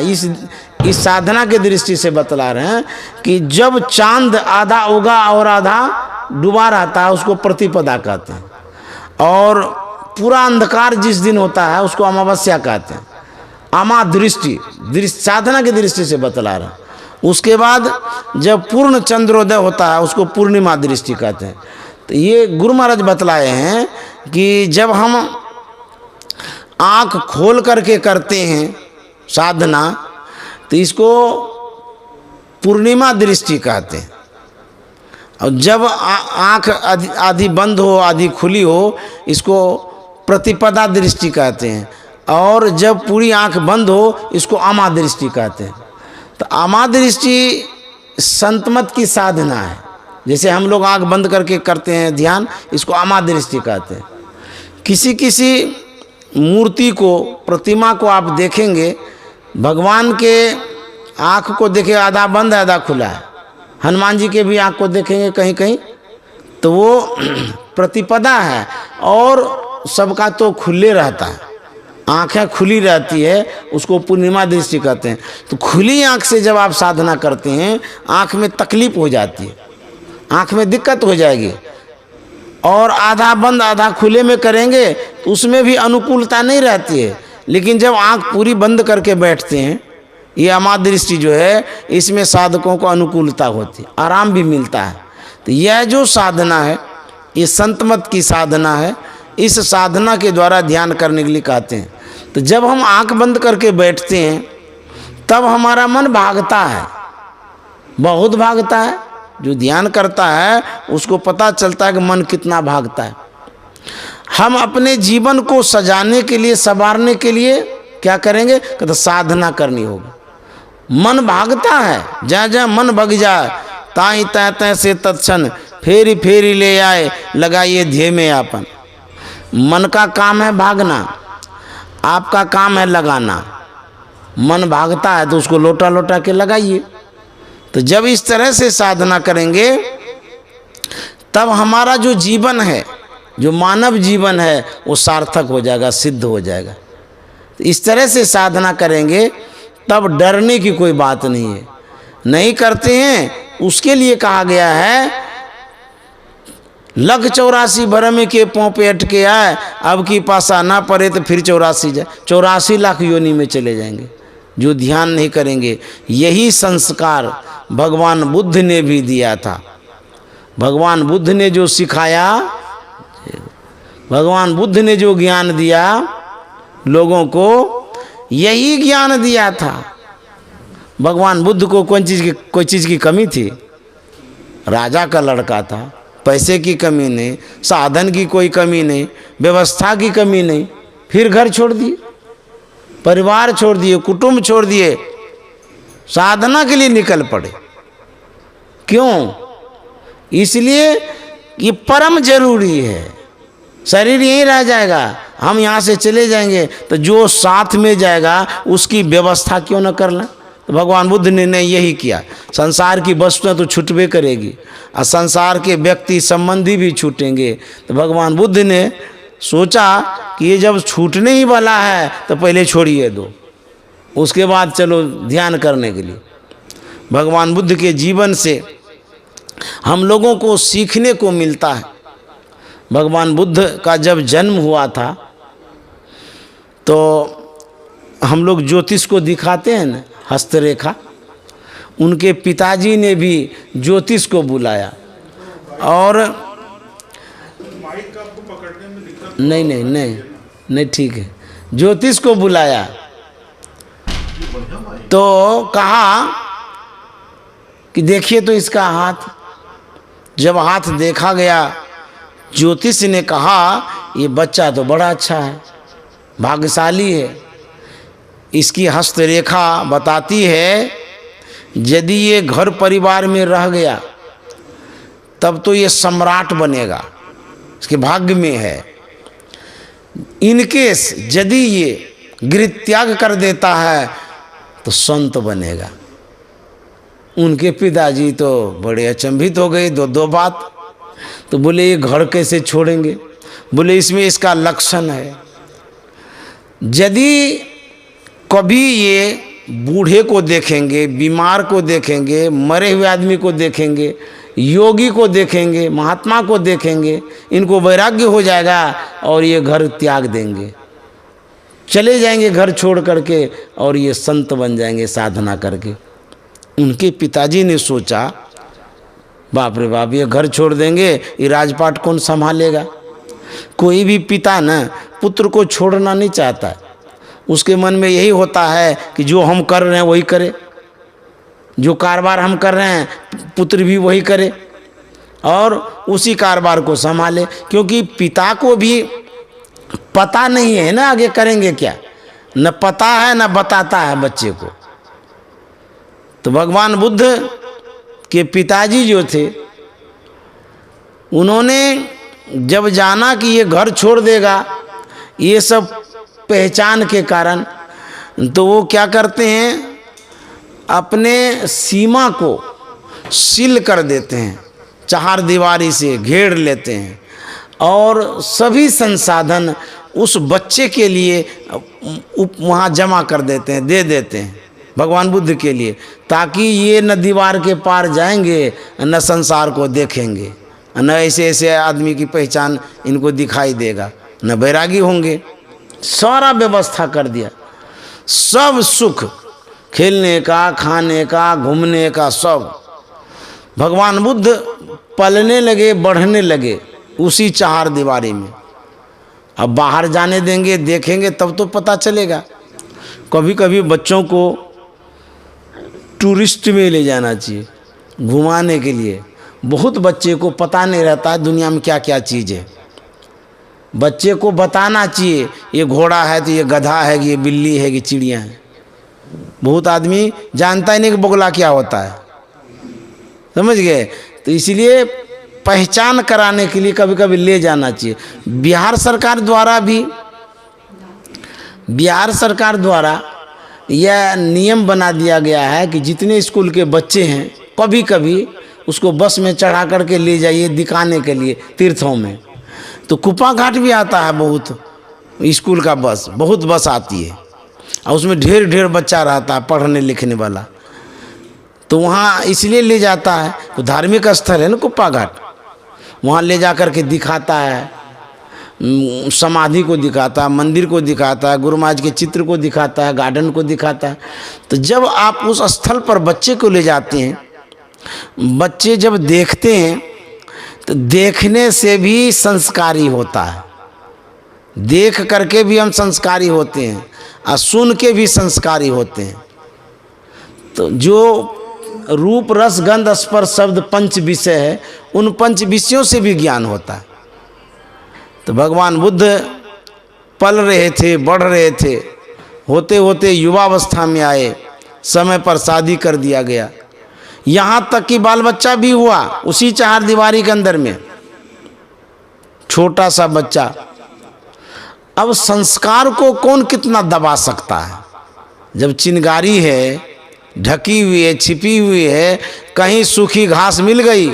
इस साधना के दृष्टि से बतला रहे हैं कि जब चांद आधा उगा और आधा डूबा रहता है उसको प्रतिपदा कहते हैं, और पूरा अंधकार जिस दिन होता है उसको अमावस्या कहते हैं। आमा दृष्टि साधना की दृष्टि से बतला रहे हैं। उसके बाद जब पूर्ण चंद्रोदय होता है उसको पूर्णिमा दृष्टि कहते हैं। तो ये गुरु महाराज बतलाए हैं कि जब हम आँख खोल करके करते हैं साधना तो इसको पूर्णिमा दृष्टि कहते हैं, और जब आँख आधी बंद हो आधी खुली हो इसको प्रतिपदा दृष्टि कहते हैं, और जब पूरी आँख बंद हो इसको आमा दृष्टि कहते हैं। तो आमा दृष्टि संतमत की साधना है। जैसे हम लोग आँख बंद करके करते हैं ध्यान, इसको आमा दृष्टि कहते हैं। किसी किसी मूर्ति को, प्रतिमा को आप देखेंगे, भगवान के आँख को देखे आधा बंद आधा खुला है। हनुमान जी के भी आँख को देखेंगे कहीं कहीं तो वो प्रतिपदा है, और सबका तो खुले रहता है, आँखें खुली रहती है, उसको पूर्णिमा दृष्टि कहते हैं। तो खुली आँख से जब आप साधना करते हैं आँख में तकलीफ हो जाती है, आँख में दिक्कत हो जाएगी। और आधा बंद आधा खुले में करेंगे तो उसमें भी अनुकूलता नहीं रहती है, लेकिन जब आंख पूरी बंद करके बैठते हैं, ये अमादृष्टि जो है, इसमें साधकों को अनुकूलता होती है, आराम भी मिलता है। तो यह जो साधना है, ये संतमत की साधना है। इस साधना के द्वारा ध्यान करने के लिए कहते हैं। तो जब हम आंख बंद करके बैठते हैं तब हमारा मन भागता है, बहुत भागता है। जो ध्यान करता है उसको पता चलता है कि मन कितना भागता है। हम अपने जीवन को सजाने के लिए, संवारने के लिए क्या करेंगे? कहते साधना करनी होगी। मन भागता है, जहाँ जहाँ मन भग जाए ताई तय तय से तत्क्षण फेरी फेरी ले आए, लगाइए ध्येय में आपन। मन का काम है भागना, आपका काम है लगाना। मन भागता है तो उसको लोटा लोटा के लगाइए। तो जब इस तरह से साधना करेंगे तब हमारा जो जीवन है, जो मानव जीवन है, वो सार्थक हो जाएगा, सिद्ध हो जाएगा। तो इस तरह से साधना करेंगे तब डरने की कोई बात नहीं है। नहीं करते हैं उसके लिए कहा गया है, लग 84 भरम के पाँव पे अटके आए, अब की पासा ना पड़े तो फिर 84 जाए, 84 लाख योनि में चले जाएंगे जो ध्यान नहीं करेंगे। यही संस्कार भगवान बुद्ध ने भी दिया था। भगवान बुद्ध ने जो सिखाया, भगवान बुद्ध ने जो ज्ञान दिया लोगों को, यही ज्ञान दिया था। भगवान बुद्ध को कोई चीज़ की कमी थी? राजा का लड़का था, पैसे की कमी नहीं, साधन की कोई कमी नहीं, व्यवस्था की कमी नहीं। फिर घर छोड़ दिए, परिवार छोड़ दिए, कुटुंब छोड़ दिए, साधना के लिए निकल पड़े। क्यों? इसलिए ये परम जरूरी है। शरीर यहीं रह जाएगा, हम यहाँ से चले जाएंगे, तो जो साथ में जाएगा उसकी व्यवस्था क्यों न कर लें? तो भगवान बुद्ध ने यही किया। संसार की वस्तुएं तो छूटबे करेगी और संसार के व्यक्ति संबंधी भी छूटेंगे। तो भगवान बुद्ध ने सोचा कि ये जब छूटने ही वाला है तो पहले छोड़िए दो, उसके बाद चलो ध्यान करने के लिए। भगवान बुद्ध के जीवन से हम लोगों को सीखने को मिलता है। भगवान बुद्ध का जब जन्म हुआ था तो हम लोग ज्योतिष को दिखाते हैं ना, हस्तरेखा। उनके पिताजी ने भी ज्योतिष को बुलाया और नहीं ठीक है, ज्योतिष को बुलाया तो कहा कि देखिए तो इसका हाथ। जब हाथ देखा गया, ज्योतिष ने कहा ये बच्चा तो बड़ा अच्छा है, भाग्यशाली है। इसकी हस्तरेखा बताती है यदि ये घर परिवार में रह गया तब तो ये सम्राट बनेगा, इसके भाग्य में है। इनकेस यदि ये गृह त्याग कर देता है तो संत बनेगा। उनके पिताजी तो बड़े अचंभित हो गए, दो बात। तो बोले ये घर कैसे छोड़ेंगे? बोले इसमें इसका लक्षण है, यदि कभी ये बूढ़े को देखेंगे, बीमार को देखेंगे, मरे हुए आदमी को देखेंगे, योगी को देखेंगे, महात्मा को देखेंगे, इनको वैराग्य हो जाएगा और ये घर त्याग देंगे, चले जाएंगे घर छोड़ करके और ये संत बन जाएंगे साधना करके। उनके पिताजी ने सोचा बाप रे बाप, ये घर छोड़ देंगे, ये राजपाट कौन संभालेगा? कोई भी पिता न पुत्र को छोड़ना नहीं चाहता है। उसके मन में यही होता है कि जो हम कर रहे हैं वही करे, जो कारोबार हम कर रहे हैं पुत्र भी वही करे और उसी कारोबार को संभाले। क्योंकि पिता को भी पता नहीं है ना आगे करेंगे क्या, न पता है न बताता है बच्चे को। तो भगवान बुद्ध के पिताजी जो थे, उन्होंने जब जाना कि ये घर छोड़ देगा ये सब पहचान के कारण, तो वो क्या करते हैं, अपने सीमा को सील कर देते हैं, चार दीवारी से घेर लेते हैं और सभी संसाधन उस बच्चे के लिए वहाँ जमा कर देते हैं, दे देते हैं भगवान बुद्ध के लिए, ताकि ये न दीवार के पार जाएंगे न संसार को देखेंगे, न ऐसे ऐसे आदमी की पहचान इनको दिखाई देगा, न बैरागी होंगे। सारा व्यवस्था कर दिया, सब सुख, खेलने का, खाने का, घूमने का, सब। भगवान बुद्ध पलने लगे, बढ़ने लगे उसी चार दीवारी में। अब बाहर जाने देंगे, देखेंगे तब तो पता चलेगा। कभी कभी बच्चों को टूरिस्ट में ले जाना चाहिए घुमाने के लिए। बहुत बच्चे को पता नहीं रहता है दुनिया में क्या क्या चीज़ है। बच्चे को बताना चाहिए, ये घोड़ा है तो ये गधा है, ये बिल्ली है, ये चिड़िया है। बहुत आदमी जानता ही नहीं कि बगुला क्या होता है, समझ गए। तो इसलिए पहचान कराने के लिए कभी कभी ले जाना चाहिए। बिहार सरकार द्वारा यह नियम बना दिया गया है कि जितने स्कूल के बच्चे हैं कभी कभी उसको बस में चढ़ा करके ले जाइए दिखाने के लिए तीर्थों में। तो कुप्पा घाट भी आता है बहुत, स्कूल का बस, बहुत बस आती है और उसमें ढेर बच्चा रहता है पढ़ने लिखने वाला। तो वहाँ इसलिए ले जाता है, तो धार्मिक स्थल है ना कुप्पा घाट, वहाँ ले जा कर के दिखाता है, समाधि को दिखाता है, मंदिर को दिखाता है, गुरु महाराज के चित्र को दिखाता है, गार्डन को दिखाता है। तो जब आप उस स्थल पर बच्चे को ले जाते हैं, बच्चे जब देखते हैं तो देखने से भी संस्कारी होता है, देख करके भी हम संस्कारी होते हैं और सुन के भी संस्कारी होते हैं। तो जो रूप रस गंध स्पर्श शब्द पंच विषय है, उन पंच विषयों से भी ज्ञान होता है। तो भगवान बुद्ध पल रहे थे, बढ़ रहे थे, होते होते युवावस्था में आए, समय पर शादी कर दिया गया, यहाँ तक कि बाल बच्चा भी हुआ उसी चार दीवारी के अंदर में, छोटा सा बच्चा। अब संस्कार को कौन कितना दबा सकता है? जब चिंगारी है, ढकी हुई है, छिपी हुई है, कहीं सूखी घास मिल गई,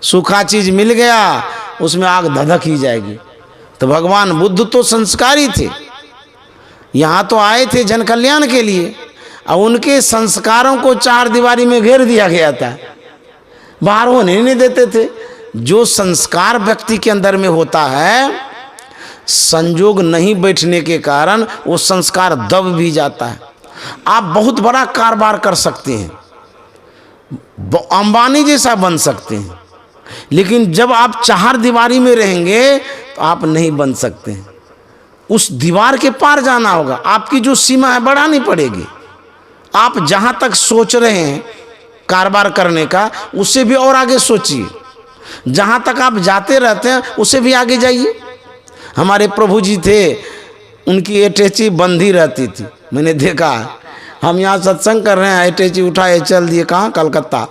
सूखा चीज मिल गया, उसमें आग धधक ही जाएगी। तो भगवान बुद्ध तो संस्कारी थे, यहाँ तो आए थे जन कल्याण के लिए, और उनके संस्कारों को चार दीवारी में घेर दिया गया था, बाहर होने नहीं देते थे। जो संस्कार व्यक्ति के अंदर में होता है, संजोग नहीं बैठने के कारण वो संस्कार दब भी जाता है। आप बहुत बड़ा कारोबार कर सकते हैं, अंबानी जैसा बन सकते हैं, लेकिन जब आप चार दीवारी में रहेंगे तो आप नहीं बन सकते हैं। उस दीवार के पार जाना होगा, आपकी जो सीमा है बढ़ानी पड़ेगी। आप जहां तक सोच रहे हैं कारोबार करने का, उससे भी और आगे सोचिए। जहां तक आप जाते रहते हैं उससे भी आगे जाइए। हमारे प्रभु जी थे, उनकी अटैची बंधी रहती थी, मैंने देखा। हम यहाँ सत्संग कर रहे हैं, अटैची उठाए चल दिए, कहाँ कलकत्ता,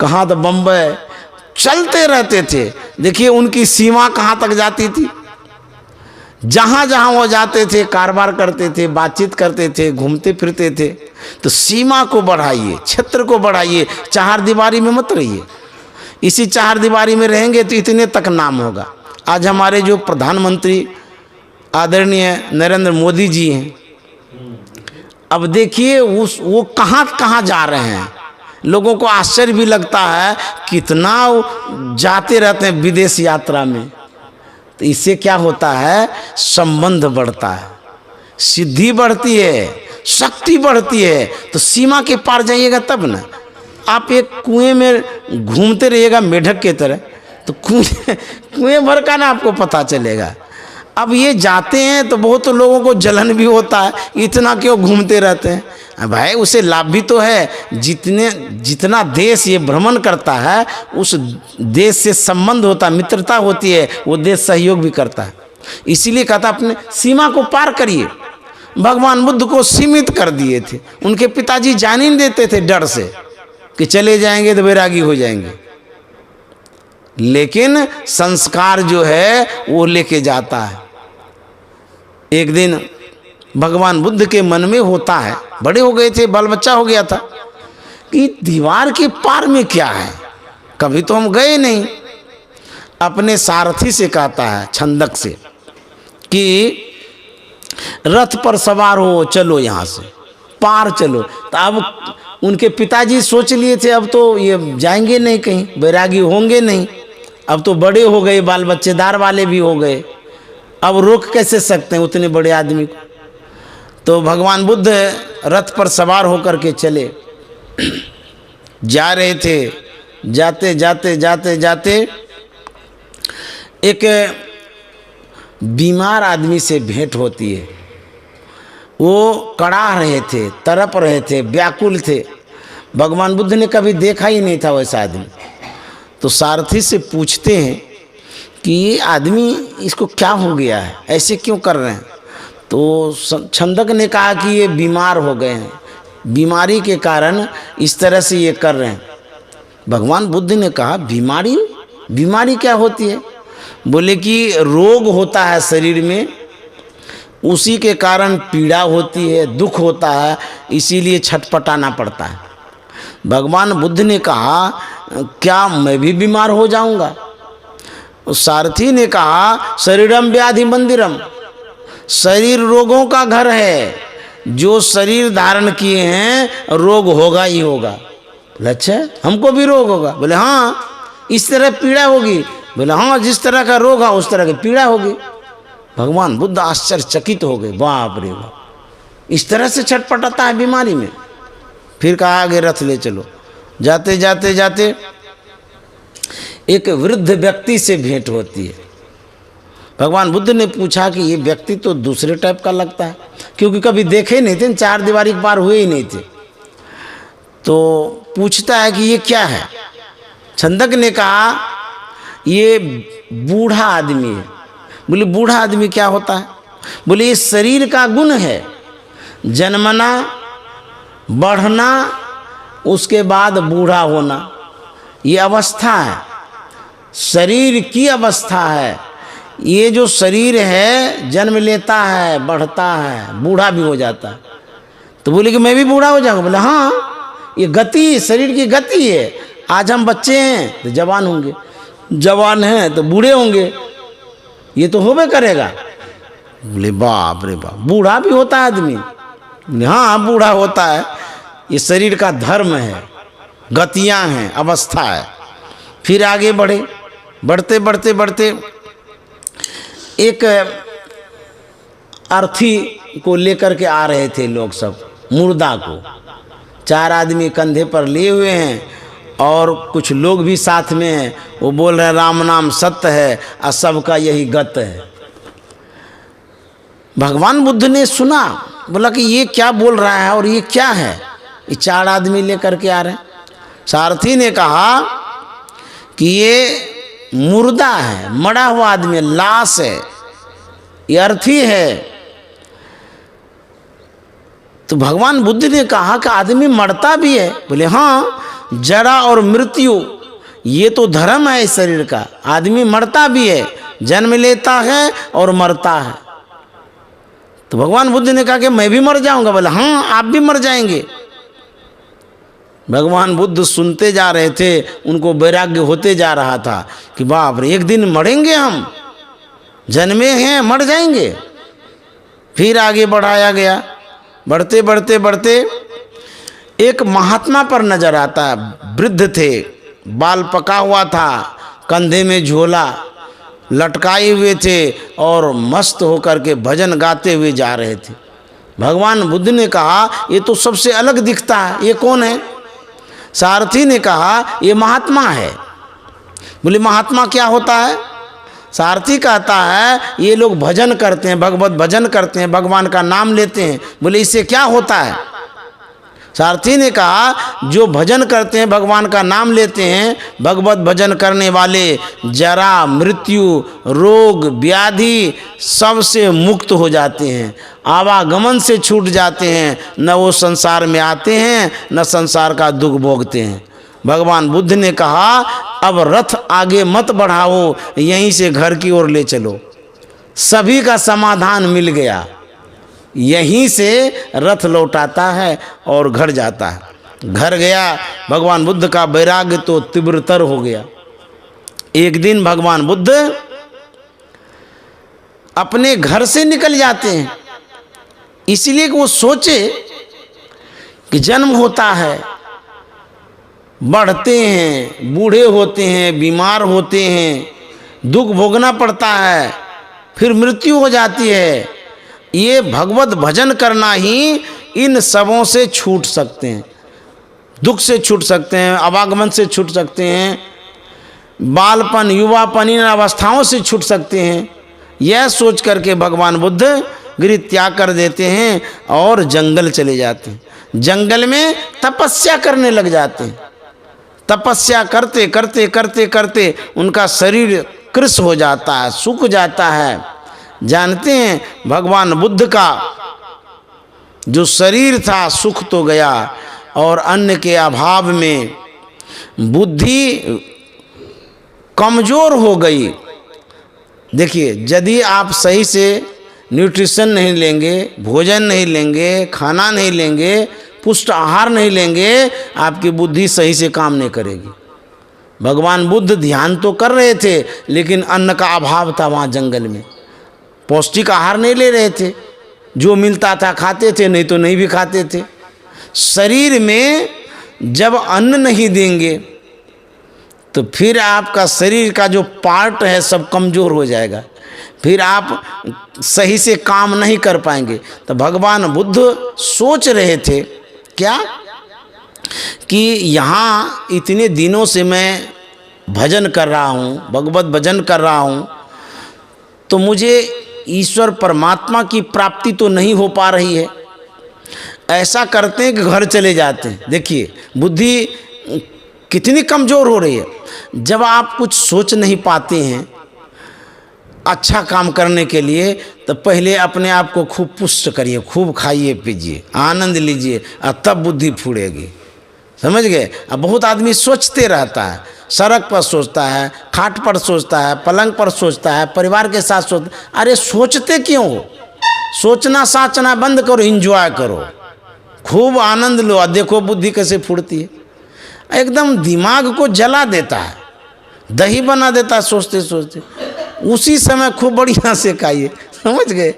कहाँ तो बम्बई, चलते रहते थे। देखिए उनकी सीमा कहाँ तक जाती थी। जहाँ जहाँ वो जाते थे, कारोबार करते थे, बातचीत करते थे, घूमते फिरते थे। तो सीमा को बढ़ाइए, क्षेत्र को बढ़ाइए, चार दीवारी में मत रहिए। इसी चार दीवारी में रहेंगे तो इतने तक नाम होगा। आज हमारे जो प्रधानमंत्री आदरणीय नरेंद्र मोदी जी हैं, अब देखिए वो कहाँ कहाँ जा रहे हैं। लोगों को आश्चर्य भी लगता है, कितना जाते रहते हैं विदेश यात्रा में। तो इससे क्या होता है, संबंध बढ़ता है, सिद्धि बढ़ती है, शक्ति बढ़ती है। तो सीमा के पार जाइएगा तब ना। आप एक कुएं में घूमते रहिएगा मेढक के तरह, तो कुएं भर का ना आपको पता चलेगा। अब ये जाते हैं तो बहुत लोगों को जलन भी होता है, इतना क्यों घूमते रहते हैं। भाई उसे लाभ भी तो है। जितना देश ये भ्रमण करता है, उस देश से संबंध होता है, मित्रता होती है, वो देश सहयोग भी करता है। इसीलिए कहता अपने सीमा को पार करिए। भगवान बुद्ध को सीमित कर दिए थे, उनके पिताजी जान ही नहीं देते थे डर से कि चले जाएंगे तो वैरागी हो जाएंगे। लेकिन संस्कार जो है वो लेके जाता है। एक दिन भगवान बुद्ध के मन में होता है, बड़े हो गए थे, बाल बच्चा हो गया था, कि दीवार के पार में क्या है, कभी तो हम गए नहीं। अपने सारथी से कहता है, छंदक से, कि रथ पर सवार हो, चलो यहाँ से पार चलो। तो अब उनके पिताजी सोच लिए थे, अब तो ये जाएंगे नहीं कहीं, बैरागी होंगे नहीं, अब तो बड़े हो गए, बाल बच्चेदार वाले भी हो गए, अब रोक कैसे सकते हैं उतने बड़े आदमी को। तो भगवान बुद्ध रथ पर सवार होकर के चले जा रहे थे। जाते जाते जाते जाते एक बीमार आदमी से भेंट होती है। वो कड़ा रहे थे, तड़प रहे थे, व्याकुल थे। भगवान बुद्ध ने कभी देखा ही नहीं था वैसा आदमी। तो सारथी से पूछते हैं कि ये आदमी, इसको क्या हो गया है, ऐसे क्यों कर रहे हैं। तो छंदक ने कहा कि ये बीमार हो गए हैं, बीमारी के कारण इस तरह से ये कर रहे हैं। भगवान बुद्ध ने कहा बीमारी, बीमारी क्या होती है। बोले कि रोग होता है शरीर में, उसी के कारण पीड़ा होती है, दुख होता है, इसीलिए छटपटाना पड़ता है। भगवान बुद्ध ने कहा क्या मैं भी बीमार हो जाऊंगा। उस सारथी ने कहा शरीरम व्याधि मंदिरम, शरीर रोगों का घर है, जो शरीर धारण किए हैं रोग होगा ही होगा। बोले अच्छा हमको भी रोग होगा। बोले हाँ इस तरह पीड़ा होगी। बोले हाँ जिस तरह का रोग है उस तरह की पीड़ा होगी। भगवान बुद्ध आश्चर्यचकित हो गए, बाप रे बाप, इस तरह से छटपटाता है बीमारी में। फिर कहा आगे रथ ले चलो। जाते जाते जाते एक वृद्ध व्यक्ति से भेंट होती है। भगवान बुद्ध ने पूछा कि ये व्यक्ति तो दूसरे टाइप का लगता है, क्योंकि कभी देखे नहीं थे, चार दीवारी के पार हुए ही नहीं थे। तो पूछता है कि ये क्या है। छंदक ने कहा ये बूढ़ा आदमी है। बोले बूढ़ा आदमी क्या होता है। बोले ये शरीर का गुण है, जन्मना, बढ़ना, उसके बाद बूढ़ा होना, ये अवस्था है, शरीर की अवस्था है। ये जो शरीर है जन्म लेता है, बढ़ता है, बूढ़ा भी हो जाता है। तो बोले कि मैं भी बूढ़ा हो जाऊंगा। बोले हाँ ये गति, शरीर की गति है। आज हम बच्चे हैं तो जवान होंगे, जवान हैं तो बूढ़े होंगे, ये तो होबे करेगा। बोले बाप रे बाप, बूढ़ा भी होता है आदमी। बोले हाँ बूढ़ा होता है, ये शरीर का धर्म है, गतियां हैं, अवस्था है। फिर आगे बढ़े, बढ़ते बढ़ते बढ़ते एक अर्थी को लेकर के आ रहे थे लोग, सब मुर्दा को। चार आदमी कंधे पर लिए हुए हैं और कुछ लोग भी साथ में हैं। वो बोल रहे हैं राम नाम सत्य है और सबका यही गत है। भगवान बुद्ध ने सुना, बोला कि ये क्या बोल रहा है और ये क्या है। ये चार आदमी लेकर के आ रहे हैं। सारथी ने कहा कि ये मुर्दा है, मरा हुआ आदमी, लाश है, ये अर्थी है। तो भगवान बुद्ध ने कहा कि आदमी मरता भी है। बोले हाँ जरा और मृत्यु ये तो धर्म है इस शरीर का। आदमी मरता भी है, जन्म लेता है और मरता है। तो भगवान बुद्ध ने कहा कि मैं भी मर जाऊंगा। बोले हाँ आप भी मर जाएंगे। भगवान बुद्ध सुनते जा रहे थे, उनको वैराग्य होते जा रहा था कि बाप रे एक दिन मरेंगे, हम जन्मे हैं मर जाएंगे। फिर आगे बढ़ाया गया, बढ़ते बढ़ते बढ़ते एक महात्मा पर नजर आता है। वृद्ध थे, बाल पका हुआ था, कंधे में झोला लटकाए हुए थे और मस्त होकर के भजन गाते हुए जा रहे थे। भगवान बुद्ध ने कहा ये तो सबसे अलग दिखता है, ये कौन है। सारथी ने कहा ये महात्मा है। बोले महात्मा क्या होता है। सारथी कहता है ये लोग भजन करते हैं, भगवत भजन करते हैं, भगवान का नाम लेते हैं। बोले इससे क्या होता है। सारथी ने कहा जो भजन करते हैं, भगवान का नाम लेते हैं, भगवत भजन करने वाले जरा, मृत्यु, रोग, व्याधि सबसे मुक्त हो जाते हैं, आवागमन से छूट जाते हैं, न वो संसार में आते हैं न संसार का दुख भोगते हैं। भगवान बुद्ध ने कहा अब रथ आगे मत बढ़ाओ, यहीं से घर की ओर ले चलो। सभी का समाधान मिल गया, यहीं से रथ लौटाता है और घर जाता है। घर गया, भगवान बुद्ध का वैराग्य तो तीव्रतर हो गया। एक दिन भगवान बुद्ध अपने घर से निकल जाते हैं, इसलिए कि वो सोचे कि जन्म होता है, बढ़ते हैं, बूढ़े होते हैं, बीमार होते हैं, दुख भोगना पड़ता है, फिर मृत्यु हो जाती है। ये भगवत भजन करना ही इन सबों से छूट सकते हैं, दुख से छूट सकते हैं, आवागमन से छूट सकते हैं, बालपन युवापन इन अवस्थाओं से छूट सकते हैं। यह सोच करके भगवान बुद्ध गृह त्याग कर देते हैं और जंगल चले जाते हैं। जंगल में तपस्या करने लग जाते हैं। तपस्या करते करते करते करते उनका शरीर कृश हो जाता है, सूख जाता है। जानते हैं भगवान बुद्ध का जो शरीर था सूख तो गया और अन्न के अभाव में बुद्धि कमज़ोर हो गई। देखिए, यदि आप सही से न्यूट्रिशन नहीं लेंगे, भोजन नहीं लेंगे, खाना नहीं लेंगे, पुष्ट आहार नहीं लेंगे, आपकी बुद्धि सही से काम नहीं करेगी। भगवान बुद्ध ध्यान तो कर रहे थे, लेकिन अन्न का अभाव था वहाँ जंगल में। पौष्टिक आहार नहीं ले रहे थे, जो मिलता था खाते थे, नहीं तो नहीं भी खाते थे। शरीर में जब अन्न नहीं देंगे तो फिर आपका शरीर का जो पार्ट है सब कमज़ोर हो जाएगा, फिर आप सही से काम नहीं कर पाएंगे। तो भगवान बुद्ध सोच रहे थे क्या कि यहाँ इतने दिनों से मैं भजन कर रहा हूँ, भगवत भजन कर रहा हूँ, तो मुझे ईश्वर परमात्मा की प्राप्ति तो नहीं हो पा रही है। ऐसा करते हैं कि घर चले जाते हैं। देखिए, बुद्धि कितनी कमज़ोर हो रही है। जब आप कुछ सोच नहीं पाते हैं अच्छा काम करने के लिए, तो पहले अपने आप को खूब पुष्ट करिए, खूब खाइए पीजिए, आनंद लीजिए, और तब बुद्धि फूलेगी। समझ गए? अब बहुत आदमी सोचते रहता है, सड़क पर सोचता है, खाट पर सोचता है, पलंग पर सोचता है, परिवार के साथ सोचता। अरे सोचते क्यों हो? सोचना साचना बंद करो, एंजॉय करो, खूब आनंद लो, और देखो बुद्धि कैसे फूटती है। एकदम दिमाग को जला देता है, दही बना देता है सोचते सोचते। उसी समय खूब बढ़िया से खाइए। समझ गए?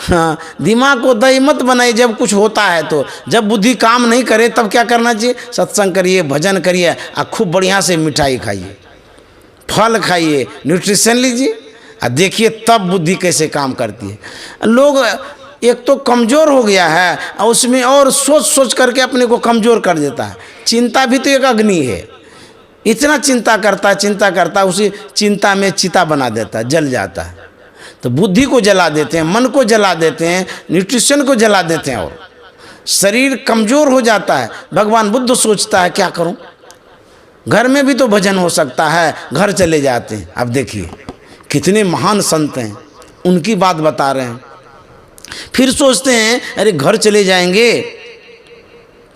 हाँ, दिमाग को दही मत बनाइए जब कुछ होता है तो। जब बुद्धि काम नहीं करे तब क्या करना चाहिए? सत्संग करिए, भजन करिए, और खूब बढ़िया से मिठाई खाइए, फल खाइए, न्यूट्रिशन लीजिए, और देखिए तब बुद्धि कैसे काम करती है। लोग एक तो कमज़ोर हो गया है और उसमें और सोच सोच करके अपने को कमज़ोर कर देता है। चिंता भी तो एक अग्नि है, इतना चिंता करता उसी चिंता में चिता बना देता है, जल जाता है। तो बुद्धि को जला देते हैं, मन को जला देते हैं, न्यूट्रिशन को जला देते हैं, और शरीर कमज़ोर हो जाता है। भगवान बुद्ध सोचता है क्या करूं, घर में भी तो भजन हो सकता है, घर चले जाते हैं। अब देखिए कितने महान संत हैं, उनकी बात बता रहे हैं। फिर सोचते हैं अरे घर चले जाएंगे,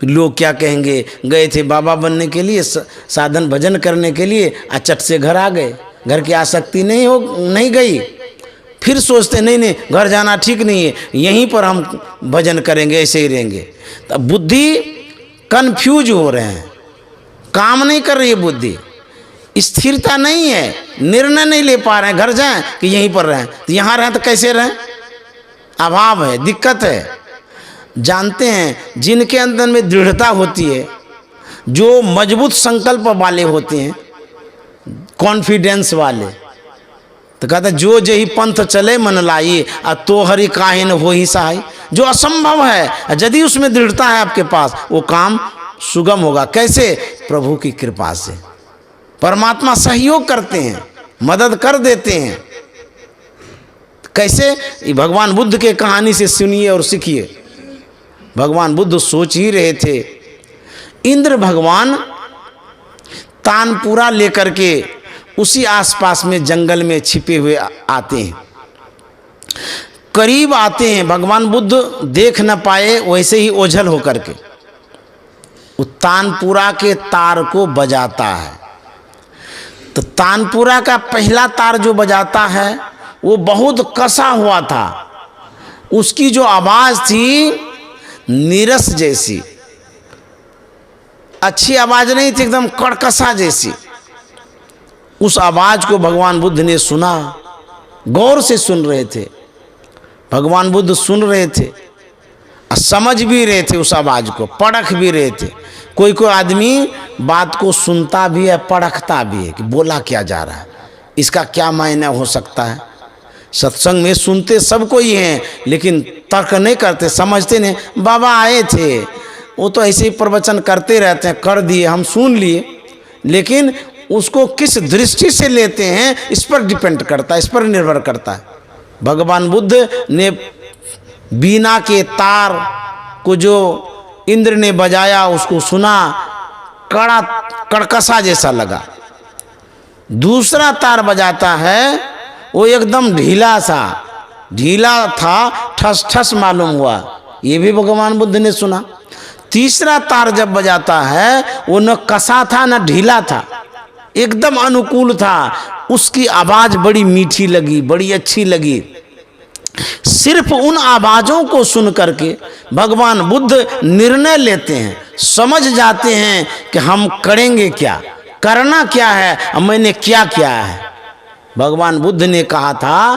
लोग क्या कहेंगे, गए थे बाबा बनने के लिए, साधन भजन करने के लिए, चट से घर आ गए, घर की आसक्ति नहीं गई। फिर सोचते नहीं घर जाना ठीक नहीं है, यहीं पर हम भजन करेंगे, ऐसे ही रहेंगे। तो बुद्धि कन्फ्यूज हो रहे हैं, काम नहीं कर रही है बुद्धि, स्थिरता नहीं है, निर्णय नहीं ले पा रहे हैं। घर जाएं कि यहीं पर रहें, तो यहाँ रहें तो कैसे रहें? अभाव है, दिक्कत है। जानते हैं जिनके अंदर में दृढ़ता होती है, जो मजबूत संकल्प वाले होते हैं, कॉन्फिडेंस वाले, तो कहता जो जही पंथ चले मन लाई, आ तो हरि काहे न हो ही सहाय। जो असंभव है, यदि उसमें दृढ़ता है आपके पास, वो काम सुगम होगा। कैसे? प्रभु की कृपा से। परमात्मा सहयोग करते हैं, मदद कर देते हैं। कैसे? भगवान बुद्ध के कहानी से सुनिए और सीखिए। भगवान बुद्ध सोच ही रहे थे, इंद्र भगवान तानपुरा लेकर के उसी आसपास में जंगल में छिपे हुए आते हैं। करीब आते हैं, भगवान बुद्ध देख न पाए, वैसे ही ओझल होकर के वो तानपुरा के तार को बजाता है। तो तानपुरा का पहला तार जो बजाता है वो बहुत कसा हुआ था, उसकी जो आवाज़ थी नीरस जैसी, अच्छी आवाज़ नहीं थी, एकदम कड़कसा जैसी। उस आवाज़ को भगवान बुद्ध ने सुना, गौर से सुन रहे थे। भगवान बुद्ध सुन रहे थे, समझ भी रहे थे, उस आवाज़ को परख भी रहे थे। कोई कोई आदमी बात को सुनता भी है, परखता भी है कि बोला क्या जा रहा है, इसका क्या मायने हो सकता है, सत्संग में सुनते सबको ही हैं, लेकिन तर्क नहीं करते, समझते नहीं। बाबा आए थे, वो तो ऐसे ही प्रवचन करते रहते हैं, कर दिए, हम सुन लिए, लेकिन उसको किस दृष्टि से लेते हैं इस पर डिपेंड करता है, इस पर निर्भर करता है। भगवान बुद्ध ने बीना के तार को जो इंद्र ने बजाया उसको सुना, कड़ा कड़कसा जैसा लगा। दूसरा तार बजाता है वो एकदम ढीला था, ठस ठस मालूम हुआ, ये भी भगवान बुद्ध ने सुना। तीसरा तार जब बजाता है वो न कसा था न ढीला था, एकदम अनुकूल था, उसकी आवाज बड़ी मीठी लगी, बड़ी अच्छी लगी। सिर्फ उन आवाजों को सुन करके भगवान बुद्ध निर्णय लेते हैं, समझ जाते हैं कि हम करेंगे क्या, करना क्या है, मैंने क्या किया है। भगवान बुद्ध ने कहा था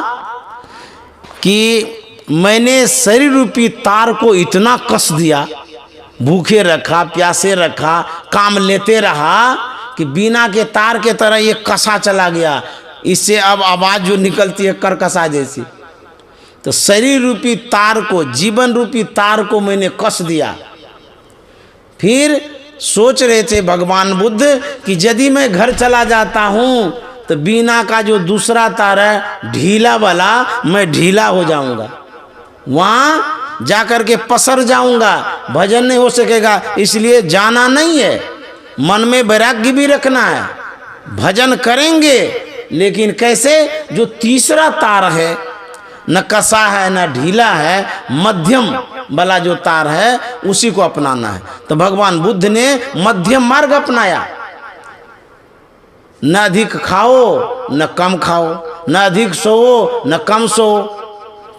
कि मैंने शरीर रूपी तार को इतना कस दिया, भूखे रखा, प्यासे रखा, काम लेते रहा कि बिना के तार के तरह ये कसा चला गया। इससे अब आवाज जो निकलती है करकसा जैसी। तो शरीर रूपी तार को, जीवन रूपी तार को मैंने कस दिया। फिर सोच रहे थे भगवान बुद्ध कि यदि मैं घर चला जाता हूं तो बीना का जो दूसरा तार है ढीला वाला, मैं ढीला हो जाऊंगा, वहां जाकर के पसर जाऊंगा, भजन नहीं हो सकेगा। इसलिए जाना नहीं है, मन में वैराग्य भी रखना है, भजन करेंगे, लेकिन कैसे, जो तीसरा तार है, न कसा है न ढीला है, मध्यम वाला जो तार है उसी को अपनाना है। तो भगवान बुद्ध ने मध्यम मार्ग अपनाया, न अधिक खाओ न कम खाओ, न अधिक सोओ न कम सोओ,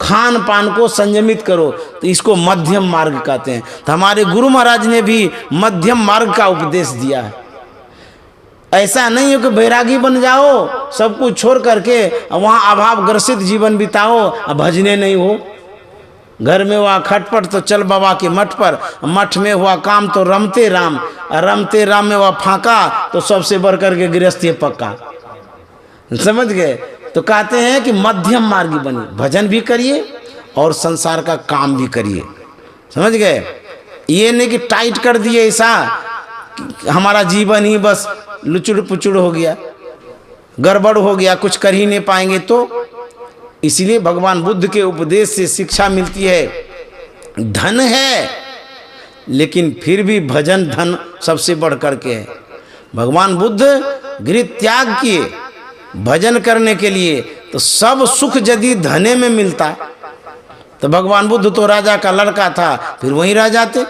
खान पान को संयमित करो। तो इसको मध्यम मार्ग कहते हैं। तो हमारे गुरु महाराज ने भी मध्यम मार्ग का उपदेश दिया है। ऐसा नहीं हो कि बैरागी बन जाओ, सब कुछ छोड़ करके वहाँ अभाव ग्रसित जीवन बिताओ, भजने नहीं हो। घर में हुआ खटपट तो चल बाबा के मठ पर, मठ में हुआ काम तो रमते राम, रमते राम में हुआ फाका तो सबसे बढ़ करके गृहस्थी पक्का। समझ गए? तो कहते हैं कि मध्यम मार्गी बनिए, भजन भी करिए और संसार का काम भी करिए। समझ गए? ये नहीं कि टाइट कर दिए ऐसा हमारा जीवन ही बस लुचुड़ पुचुड़ हो गया, गड़बड़ हो गया, कुछ कर ही नहीं पाएंगे। तो इसलिए भगवान बुद्ध के उपदेश से शिक्षा मिलती है, धन है लेकिन फिर भी भजन धन सबसे बढ़ करके है। भगवान बुद्ध गृह त्याग किए भजन करने के लिए, तो सब सुख यदि धने में मिलता तो भगवान बुद्ध तो राजा का लड़का था, फिर वहीं रह जाते।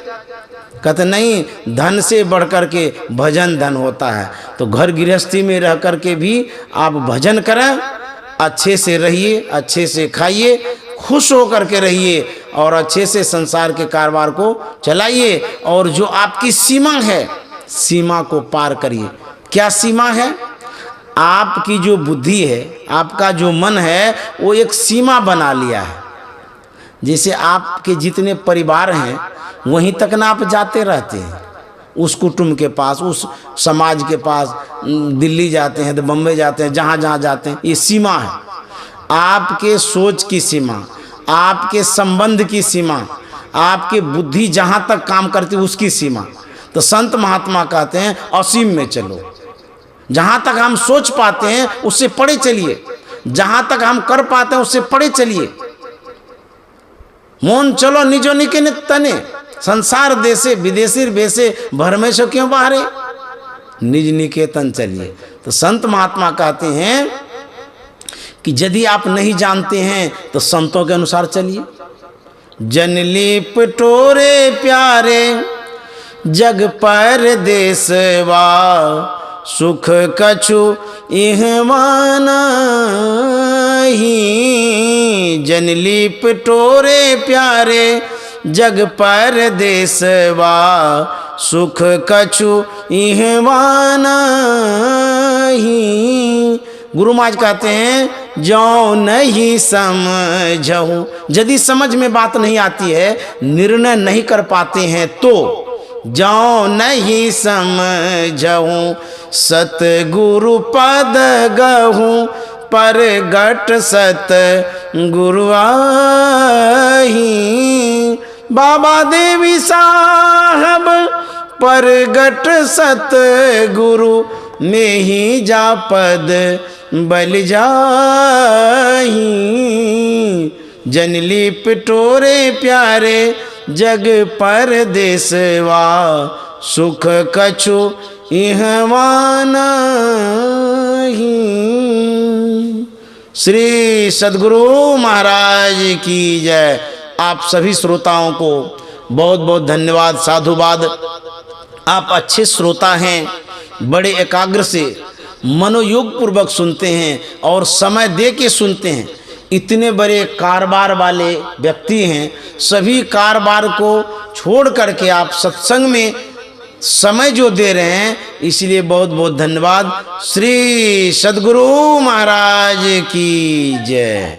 कहते नहीं, धन से बढ़ करके भजन धन होता है। तो घर गृहस्थी में रह करके भी आप भजन करें, अच्छे से रहिए, अच्छे से खाइए, खुश हो करके रहिए और अच्छे से संसार के कारोबार को चलाइए। और जो आपकी सीमा है, सीमा को पार करिए। क्या सीमा है? आपकी जो बुद्धि है, आपका जो मन है, वो एक सीमा बना लिया है। जैसे आपके जितने परिवार हैं वहीं तक ना आप जाते रहते हैं, उस कुटुंब के पास, उस समाज के पास, दिल्ली जाते हैं तो बम्बई जाते हैं, जहाँ जहाँ जाते हैं, ये सीमा है। आपके सोच की सीमा, आपके संबंध की सीमा, आपकी बुद्धि जहाँ तक काम करती है उसकी सीमा। तो संत महात्मा कहते हैं असीम में चलो, जहाँ तक हम सोच पाते हैं उससे परे चलिए, जहाँ तक हम कर पाते हैं उससे परे चलिए। मोन चलो निजो निके तने, संसार देशे विदेशी बेसे भरमे से क्यों बाहरे, निज निकेतन चलिए। तो संत महात्मा कहते हैं कि यदि आप नहीं जानते हैं तो संतों के अनुसार चलिए। जनली पटोरे प्यारे जग पर देशवा, सुख कछु इहवा नहीं। जनली पटोरे प्यारे जग पर देशवा, सुख कछु इहवा नहीं। गुरु महाराज कहते हैं जो नहीं समझूं, यदि समझ में बात नहीं आती है, निर्णय नहीं कर पाते हैं, तो जो नहीं समझूं सतगुरु पद गहूं, परगट सत गुरुआही। बाबा देवी साहब परगट सत गुरु में ही जा पद बल जाही। जनली पिटोरे प्यारे जग पर देसवा सुख कछु इहवाना ही। श्री सद्गुरु महाराज की जय। आप सभी श्रोताओं को बहुत बहुत धन्यवाद, साधुवाद। आप अच्छे श्रोता हैं, बड़े एकाग्र से मनोयोग पूर्वक सुनते हैं और समय दे के सुनते हैं। इतने बड़े कारोबार वाले व्यक्ति हैं, सभी कारोबार को छोड़ करके आप सत्संग में समय जो दे रहे हैं, इसलिए बहुत बहुत धन्यवाद। श्री सद्गुरु महाराज की जय।